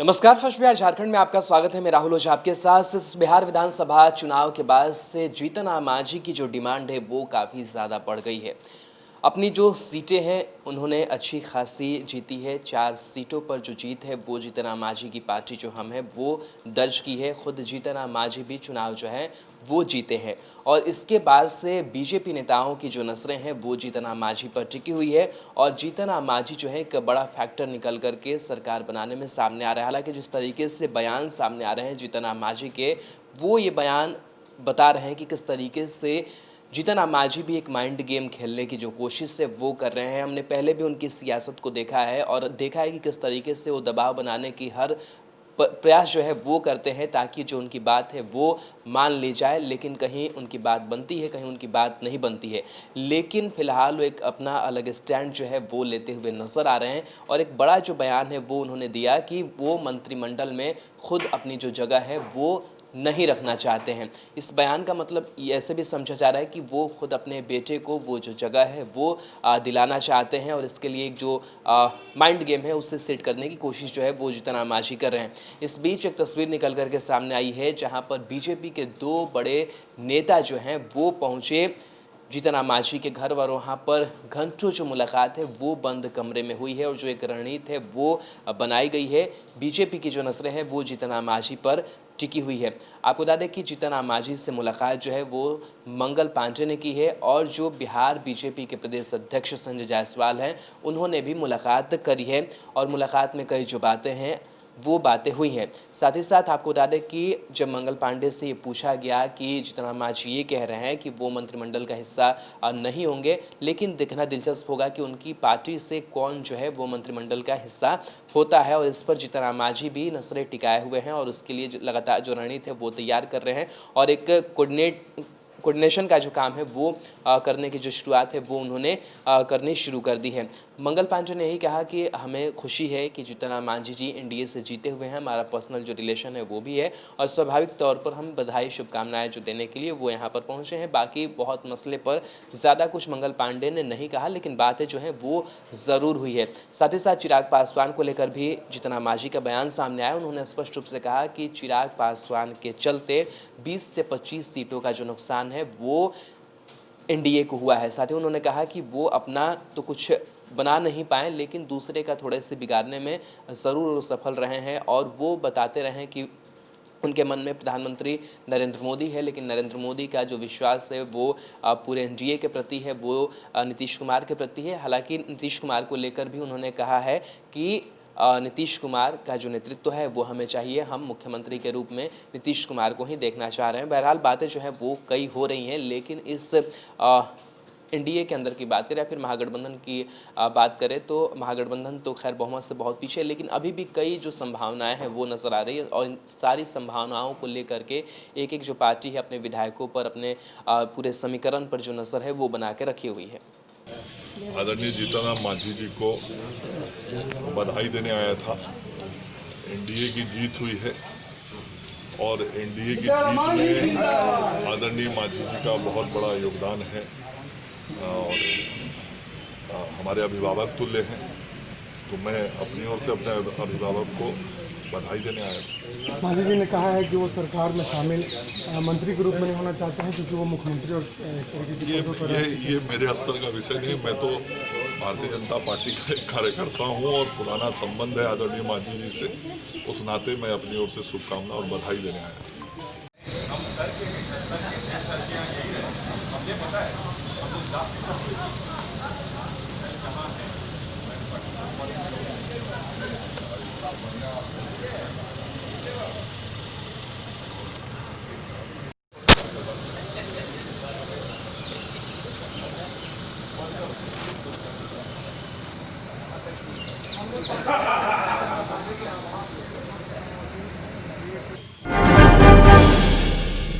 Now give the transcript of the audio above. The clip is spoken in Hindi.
नमस्कार। फर्स्ट बिहार झारखंड में आपका स्वागत है। मैं राहुल ओझा आपके साथ। इस बिहार विधानसभा चुनाव के बाद से जीतन राम मांझी की जो डिमांड है वो काफ़ी ज़्यादा बढ़ गई है। अपनी जो सीटें हैं उन्होंने अच्छी खासी जीती है। 4 सीटों पर जो जीत है वो जीतन राम मांझी की पार्टी जो हम है वो दर्ज की है। खुद जीतन राम मांझी भी चुनाव जो है वो जीते हैं और इसके बाद से बीजेपी नेताओं की जो नज़रें हैं वो जीतन राम मांझी पर टिकी हुई है और जीतन राम मांझी जो है एक बड़ा फैक्टर निकल करके सरकार बनाने में सामने आ रहा है। हालांकि जिस तरीके से बयान सामने आ रहे हैं जीतन राम मांझी के, वो ये बयान बता रहे हैं कि किस तरीके से जीतन राम मांझी भी एक माइंड गेम खेलने की जो कोशिश है वो कर रहे हैं। हमने पहले भी उनकी सियासत को देखा है और देखा है कि किस तरीके से वो दबाव बनाने की हर प्रयास जो है वो करते हैं ताकि जो उनकी बात है वो मान ली जाए, लेकिन कहीं उनकी बात बनती है, कहीं उनकी बात नहीं बनती है। लेकिन फिलहाल वो एक अपना अलग स्टैंड जो है वो लेते हुए नज़र आ रहे हैं और एक बड़ा जो बयान है वो उन्होंने दिया कि वो मंत्रिमंडल में खुद अपनी जो जगह है वो नहीं रखना चाहते हैं। इस बयान का मतलब ऐसे भी समझा जा रहा है कि वो खुद अपने बेटे को वो जो जगह है वो दिलाना चाहते हैं और इसके लिए एक जो माइंड गेम है उससे सेट करने की कोशिश जो है वो जीतन राम मांझी कर रहे हैं। इस बीच एक तस्वीर निकल करके सामने आई है जहां पर बीजेपी के 2 बड़े नेता जो हैं वो पहुंचे जीतन राम मांझी के घर और वहाँ पर घंटों जो मुलाकात है वो बंद कमरे में हुई है और जो एक रणनीति है वो बनाई गई है। बीजेपी की जो नज़रें हैं वो जीतन राम मांझी पर टिकी हुई है। आपको बता दें कि जीतन राम मांझी से मुलाकात जो है वो मंगल पांडे ने की है और जो बिहार बीजेपी के प्रदेश अध्यक्ष संजय जायसवाल हैं उन्होंने भी मुलाकात करी है और मुलाकात में कई जो बातें हैं वो बातें हुई हैं। साथ ही साथ आपको बता दें कि जब मंगल पांडे से ये पूछा गया कि जीतन राम मांझी ये कह रहे हैं कि वो मंत्रिमंडल का हिस्सा नहीं होंगे, लेकिन देखना दिलचस्प होगा कि उनकी पार्टी से कौन जो है वो मंत्रिमंडल का हिस्सा होता है और इस पर जीतन राम मांझी भी नजरें टिकाए हुए हैं और उसके लिए लगातार जो रणनीति है वो तैयार कर रहे हैं और एक कोऑर्डिनेशन का जो काम है वो करने की जो शुरुआत है वो उन्होंने करनी शुरू कर दी है। मंगल पांडे ने यही कहा कि हमें खुशी है कि जीतन राम मांझी जी एनडीए से जीते हुए हैं, हमारा पर्सनल जो रिलेशन है वो भी है और स्वाभाविक तौर पर हम बधाई शुभकामनाएं जो देने के लिए वो यहाँ पर पहुँचे हैं। बाकी बहुत मसले पर ज़्यादा कुछ मंगल पांडे ने नहीं कहा, लेकिन बातें जो हैं वो ज़रूर हुई है। साथ ही साथ चिराग पासवान को लेकर भी जीतन राम मांझी का बयान सामने आया। उन्होंने स्पष्ट रूप से कहा कि चिराग पासवान के चलते 20 से 25 सीटों का जो नुकसान है वो एनडीए को हुआ है। साथ ही उन्होंने कहा कि वो अपना तो कुछ बना नहीं पाए लेकिन दूसरे का थोड़े से बिगाड़ने में ज़रूर सफल रहे हैं और वो बताते रहे कि उनके मन में प्रधानमंत्री नरेंद्र मोदी है, लेकिन नरेंद्र मोदी का जो विश्वास है वो पूरे एनडीए के प्रति है, वो नीतीश कुमार के प्रति है। हालांकि नीतीश कुमार को लेकर भी उन्होंने कहा है कि नीतीश कुमार का जो नेतृत्व है वो हमें चाहिए, हम मुख्यमंत्री के रूप में नीतीश कुमार को ही देखना चाह रहे हैं। बहरहाल बातें जो है वो कई हो रही हैं, लेकिन इस एनडीए के अंदर की बात करें या फिर महागठबंधन की बात करें तो महागठबंधन तो खैर बहुमत से बहुत पीछे है, लेकिन अभी भी कई जो संभावनाएं हैं वो नज़र आ रही है और इन सारी संभावनाओं को लेकर के एक जो पार्टी है अपने विधायकों पर, अपने पूरे समीकरण पर जो नज़र है वो बना के रखी हुई है। आदरणीय जीतन राम मांझी जी को बधाई देने आया था। एनडीए की जीत हुई है और एनडीए की जीत में आदरणीय मांझी जी का बहुत बड़ा योगदान है और हमारे अभिभावक तुल्य हैं, तो मैं अपनी ओर से अपने अभिभावक को बधाई देने आया था। मांझी जी ने कहा है कि वो सरकार में शामिल मंत्री के रूप में नहीं होना चाहते हैं क्योंकि वो मुख्यमंत्री और ये मेरे स्तर का विषय नहीं। मैं तो भारतीय जनता पार्टी का एक कार्यकर्ता हूँ और पुराना संबंध है आदरणीय मांझी जी से, उस नाते मैं अपनी ओर से शुभकामना और बधाई देने आया था। Ha